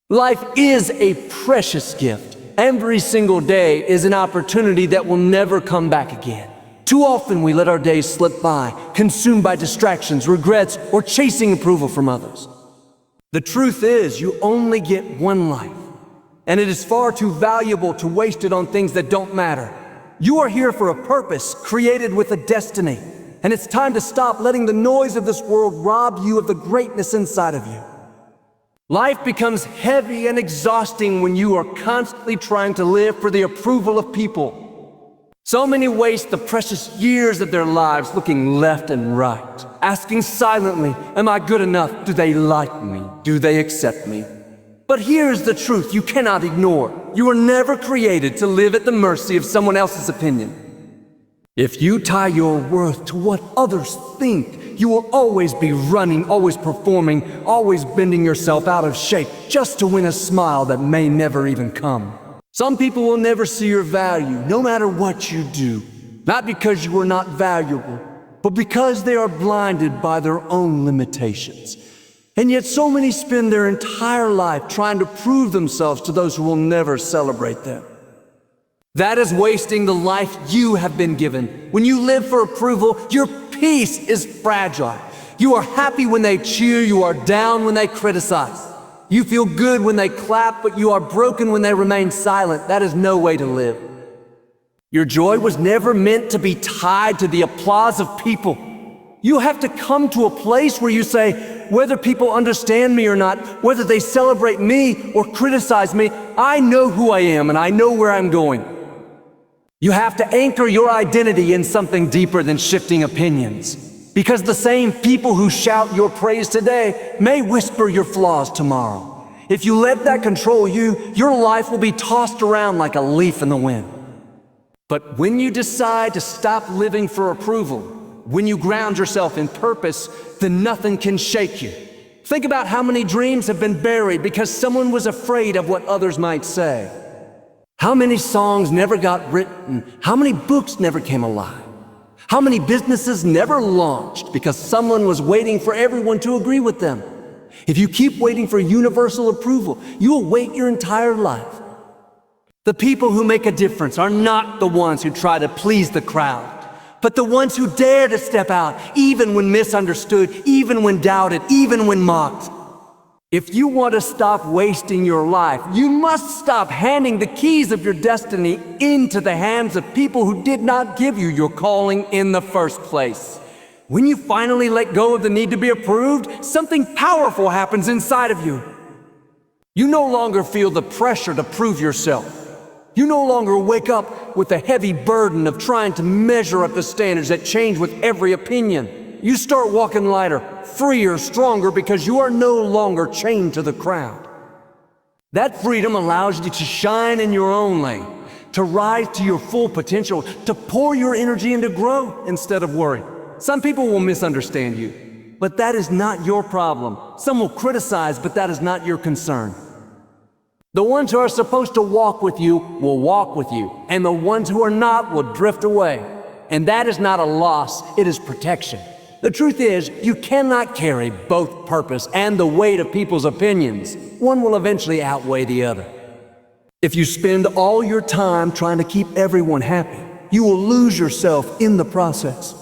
Life is a precious gift. Every single day is an opportunity that will never come back again. Too often we let our days slip by, consumed by distractions, regrets, or chasing approval from others. The truth is, you only get one life, and it is far too valuable to waste it on things that don't matter. You are here for a purpose, created with a destiny, and it's time to stop letting the noise of this world rob you of the greatness inside of you. Life becomes heavy and exhausting when you are constantly trying to live for the approval of people. So many waste the precious years of their lives looking left and right, asking silently, am I good enough? Do they like me? Do they accept me? But here's the truth you cannot ignore. You were never created to live at the mercy of someone else's opinion. If you tie your worth to what others think, you will always be running, always performing, always bending yourself out of shape just to win a smile that may never even come. Some people will never see your value, no matter what you do. Not because you are not valuable, but because they are blinded by their own limitations. And yet so many spend their entire life trying to prove themselves to those who will never celebrate them. That is wasting the life you have been given. When you live for approval, your peace is fragile. You are happy when they cheer, you are down when they criticize. You feel good when they clap, but you are broken when they remain silent. That is no way to live. Your joy was never meant to be tied to the applause of people. You have to come to a place where you say, whether people understand me or not, whether they celebrate me or criticize me, I know who I am and I know where I'm going. You have to anchor your identity in something deeper than shifting opinions. Because the same people who shout your praise today may whisper your flaws tomorrow. If you let that control you, your life will be tossed around like a leaf in the wind. But when you decide to stop living for approval, when you ground yourself in purpose, then nothing can shake you. Think about how many dreams have been buried because someone was afraid of what others might say. How many songs never got written? How many books never came alive? How many businesses never launched because someone was waiting for everyone to agree with them? If you keep waiting for universal approval, you will wait your entire life. The people who make a difference are not the ones who try to please the crowd, but the ones who dare to step out, even when misunderstood, even when doubted, even when mocked. If you want to stop wasting your life, you must stop handing the keys of your destiny into the hands of people who did not give you your calling in the first place. When you finally let go of the need to be approved, something powerful happens inside of you. You no longer feel the pressure to prove yourself. You no longer wake up with the heavy burden of trying to measure up the standards that change with every opinion. You start walking lighter, freer, stronger because you are no longer chained to the crowd. That freedom allows you to shine in your own lane, to rise to your full potential, to pour your energy into growth instead of worry. Some people will misunderstand you, but that is not your problem. Some will criticize, but that is not your concern. The ones who are supposed to walk with you will walk with you, and the ones who are not will drift away. And that is not a loss, it is protection. The truth is, you cannot carry both purpose and the weight of people's opinions. One will eventually outweigh the other. If you spend all your time trying to keep everyone happy, you will lose yourself in the process.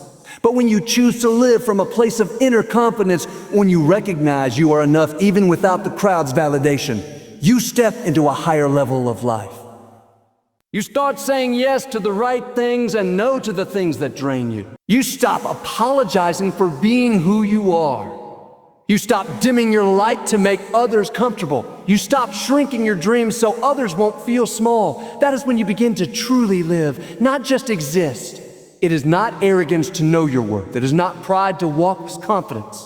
But when you choose to live from a place of inner confidence, when you recognize you are enough even without the crowd's validation, you step into a higher level of life. You start saying yes to the right things and no to the things that drain you. You stop apologizing for being who you are. You stop dimming your light to make others comfortable. You stop shrinking your dreams so others won't feel small. That is when you begin to truly live, not just exist. It is not arrogance to know your worth. It is not pride to walk with confidence.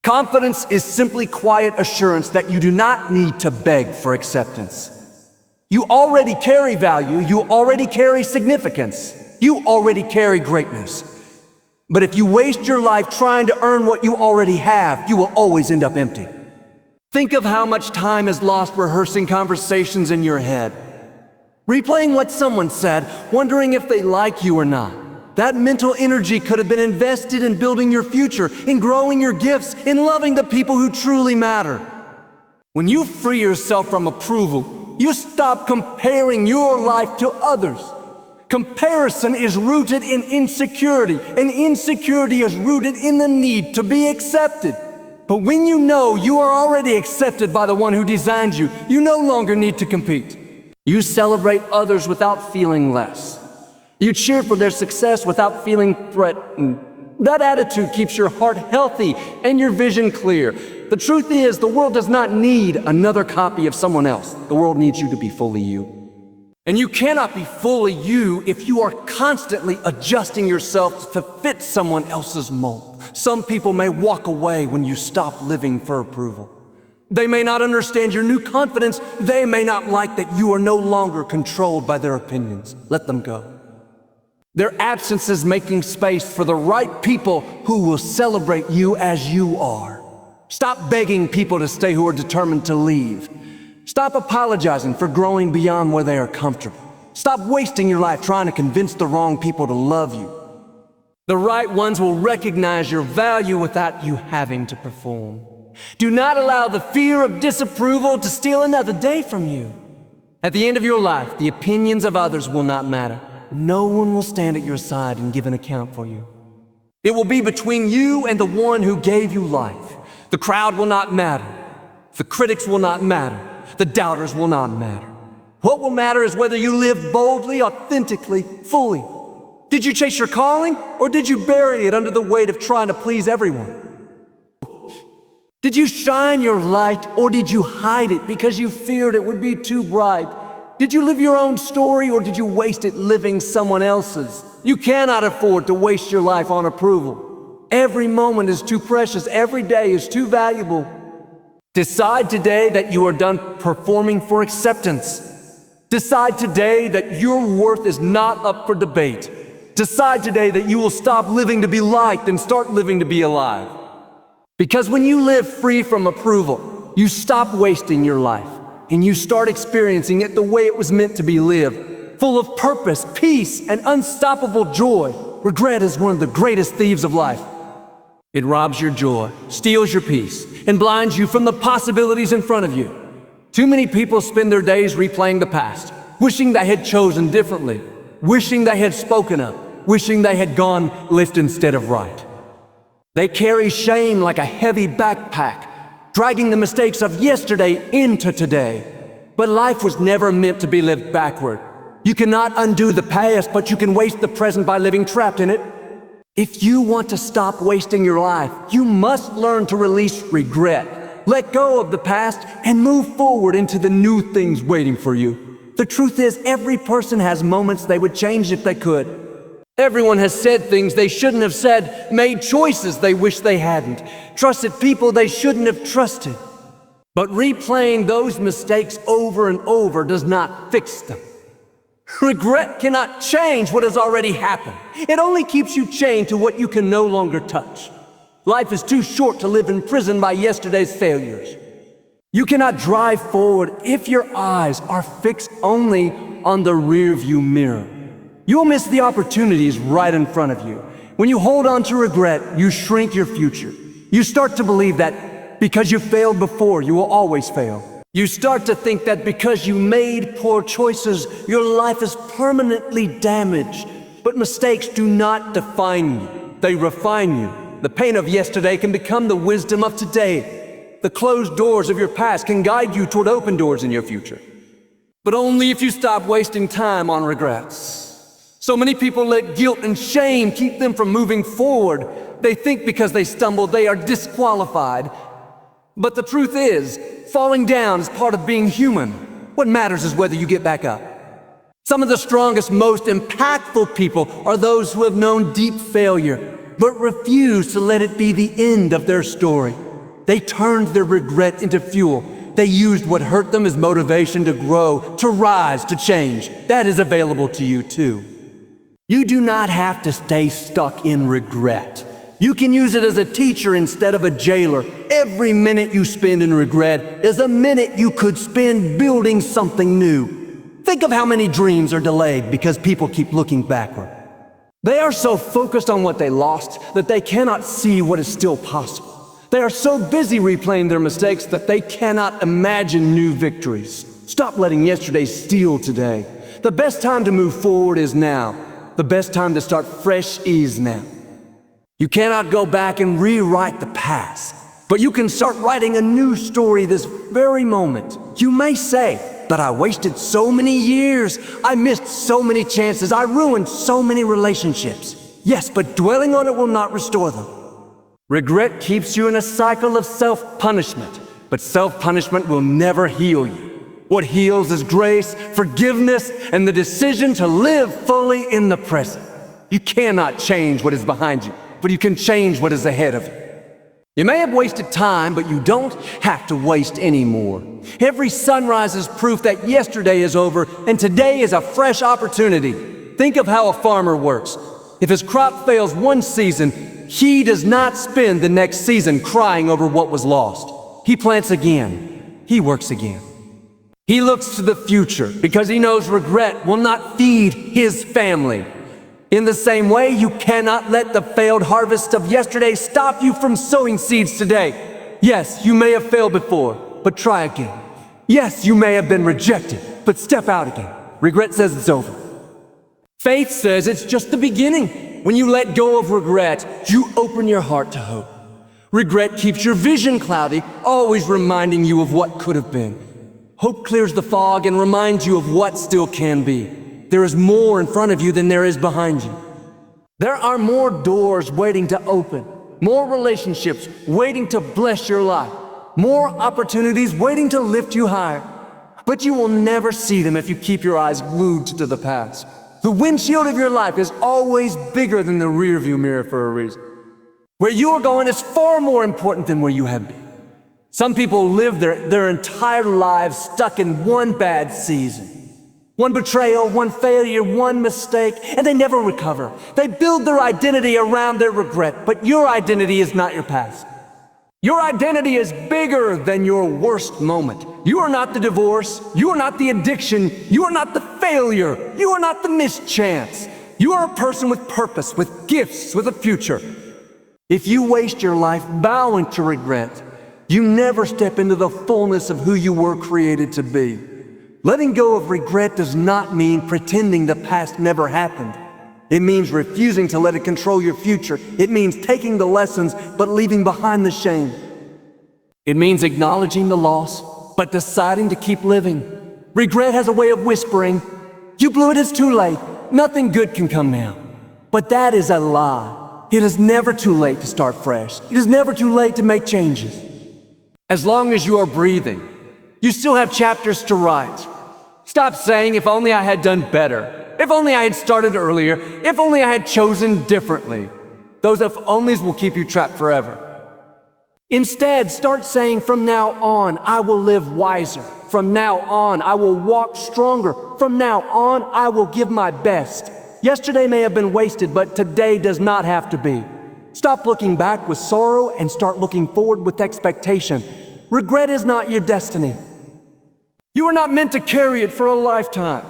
Confidence is simply quiet assurance that you do not need to beg for acceptance. You already carry value, you already carry significance, you already carry greatness. But if you waste your life trying to earn what you already have, you will always end up empty. Think of how much time is lost rehearsing conversations in your head, replaying what someone said, wondering if they like you or not. That mental energy could have been invested in building your future, in growing your gifts, in loving the people who truly matter. When you free yourself from approval, you stop comparing your life to others. Comparison is rooted in insecurity, and insecurity is rooted in the need to be accepted. But when you know you are already accepted by the one who designed you, you no longer need to compete. You celebrate others without feeling less. You cheer for their success without feeling threatened. That attitude keeps your heart healthy and your vision clear. The truth is, the world does not need another copy of someone else. The world needs you to be fully you. And you cannot be fully you if you are constantly adjusting yourself to fit someone else's mold. Some people may walk away when you stop living for approval. They may not understand your new confidence. They may not like that you are no longer controlled by their opinions. Let them go. Their absence is making space for the right people who will celebrate you as you are. Stop begging people to stay who are determined to leave. Stop apologizing for growing beyond where they are comfortable. Stop wasting your life trying to convince the wrong people to love you. The right ones will recognize your value without you having to perform. Do not allow the fear of disapproval to steal another day from you. At the end of your life, the opinions of others will not matter. No one will stand at your side and give an account for you. It will be between you and the one who gave you life. The crowd will not matter. The critics will not matter. The doubters will not matter. What will matter is whether you live boldly, authentically, fully. Did you chase your calling, or did you bury it under the weight of trying to please everyone? Did you shine your light, or did you hide it because you feared it would be too bright? Did you live your own story, or did you waste it living someone else's? You cannot afford to waste your life on approval. Every moment is too precious. Every day is too valuable. Decide today that you are done performing for acceptance. Decide today that your worth is not up for debate. Decide today that you will stop living to be liked and start living to be alive. Because when you live free from approval, you stop wasting your life. And you start experiencing it the way it was meant to be lived, full of purpose, peace, and unstoppable joy. Regret is one of the greatest thieves of life. It robs your joy, steals your peace, and blinds you from the possibilities in front of you. Too many people spend their days replaying the past, wishing they had chosen differently, wishing they had spoken up, wishing they had gone left instead of right. They carry shame like a heavy backpack, dragging the mistakes of yesterday into today. But life was never meant to be lived backward. You cannot undo the past, but you can waste the present by living trapped in it. If you want to stop wasting your life, you must learn to release regret. Let go of the past and move forward into the new things waiting for you. The truth is, every person has moments they would change if they could. Everyone has said things they shouldn't have said, made choices they wish they hadn't, trusted people they shouldn't have trusted. But replaying those mistakes over and over does not fix them. Regret cannot change what has already happened. It only keeps you chained to what you can no longer touch. Life is too short to live imprisoned by yesterday's failures. You cannot drive forward if your eyes are fixed only on the rearview mirror. You'll miss the opportunities right in front of you. When you hold on to regret, you shrink your future. You start to believe that because you failed before, you will always fail. You start to think that because you made poor choices, your life is permanently damaged. But mistakes do not define you. They refine you. The pain of yesterday can become the wisdom of today. The closed doors of your past can guide you toward open doors in your future. But only if you stop wasting time on regrets. So many people let guilt and shame keep them from moving forward. They think because they stumbled, they are disqualified. But the truth is, falling down is part of being human. What matters is whether you get back up. Some of the strongest, most impactful people are those who have known deep failure, but refuse to let it be the end of their story. They turned their regret into fuel. They used what hurt them as motivation to grow, to rise, to change. That is available to you too. You do not have to stay stuck in regret. You can use it as a teacher instead of a jailer. Every minute you spend in regret is a minute you could spend building something new. Think of how many dreams are delayed because people keep looking backward. They are so focused on what they lost that they cannot see what is still possible. They are so busy replaying their mistakes that they cannot imagine new victories. Stop letting yesterday steal today. The best time to move forward is now. The best time to start fresh is now. You cannot go back and rewrite the past, but you can start writing a new story this very moment. You may say, but I wasted so many years. I missed so many chances. I ruined so many relationships. Yes, but dwelling on it will not restore them. Regret keeps you in a cycle of self-punishment, but self-punishment will never heal you. What heals is grace, forgiveness, and the decision to live fully in the present. You cannot change what is behind you, but you can change what is ahead of you. You may have wasted time, but you don't have to waste any more. Every sunrise is proof that yesterday is over and today is a fresh opportunity. Think of how a farmer works. If his crop fails one season, he does not spend the next season crying over what was lost. He plants again. He works again. He looks to the future because he knows regret will not feed his family. In the same way, you cannot let the failed harvest of yesterday stop you from sowing seeds today. Yes, you may have failed before, but try again. Yes, you may have been rejected, but step out again. Regret says it's over. Faith says it's just the beginning. When you let go of regret, you open your heart to hope. Regret keeps your vision cloudy, always reminding you of what could have been. Hope clears the fog and reminds you of what still can be. There is more in front of you than there is behind you. There are more doors waiting to open, more relationships waiting to bless your life, more opportunities waiting to lift you higher. But you will never see them if you keep your eyes glued to the past. The windshield of your life is always bigger than the rearview mirror for a reason. Where you are going is far more important than where you have been. Some people live their entire lives stuck in one bad season. One betrayal, one failure, one mistake, and they never recover. They build their identity around their regret, but your identity is not your past. Your identity is bigger than your worst moment. You are not the divorce. You are not the addiction. You are not the failure. You are not the missed chance. You are a person with purpose, with gifts, with a future. If you waste your life bowing to regret, you never step into the fullness of who you were created to be. Letting go of regret does not mean pretending the past never happened. It means refusing to let it control your future. It means taking the lessons, but leaving behind the shame. It means acknowledging the loss, but deciding to keep living. Regret has a way of whispering, "You blew it, it's too late. Nothing good can come now." But that is a lie. It is never too late to start fresh. It is never too late to make changes. As long as you are breathing, you still have chapters to write. Stop saying, "If only I had done better. If only I had started earlier. If only I had chosen differently." Those if onlys will keep you trapped forever. Instead, start saying, "From now on, I will live wiser. From now on, I will walk stronger. From now on, I will give my best." Yesterday may have been wasted, but today does not have to be. Stop looking back with sorrow and start looking forward with expectation. Regret is not your destiny. You are not meant to carry it for a lifetime.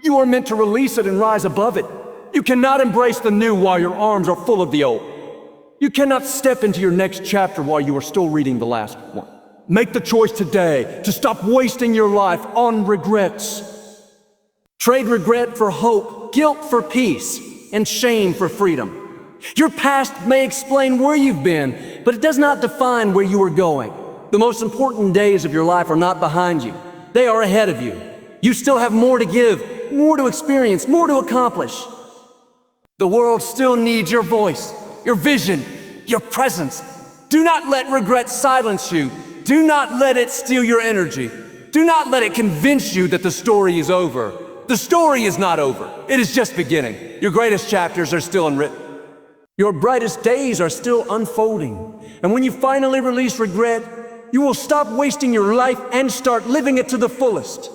You are meant to release it and rise above it. You cannot embrace the new while your arms are full of the old. You cannot step into your next chapter while you are still reading the last one. Make the choice today to stop wasting your life on regrets. Trade regret for hope, guilt for peace, and shame for freedom. Your past may explain where you've been, but it does not define where you are going. The most important days of your life are not behind you. They are ahead of you. You still have more to give, more to experience, more to accomplish. The world still needs your voice, your vision, your presence. Do not let regret silence you. Do not let it steal your energy. Do not let it convince you that the story is over. The story is not over. It is just beginning. Your greatest chapters are still unwritten. Your brightest days are still unfolding. And when you finally release regret, you will stop wasting your life and start living it to the fullest.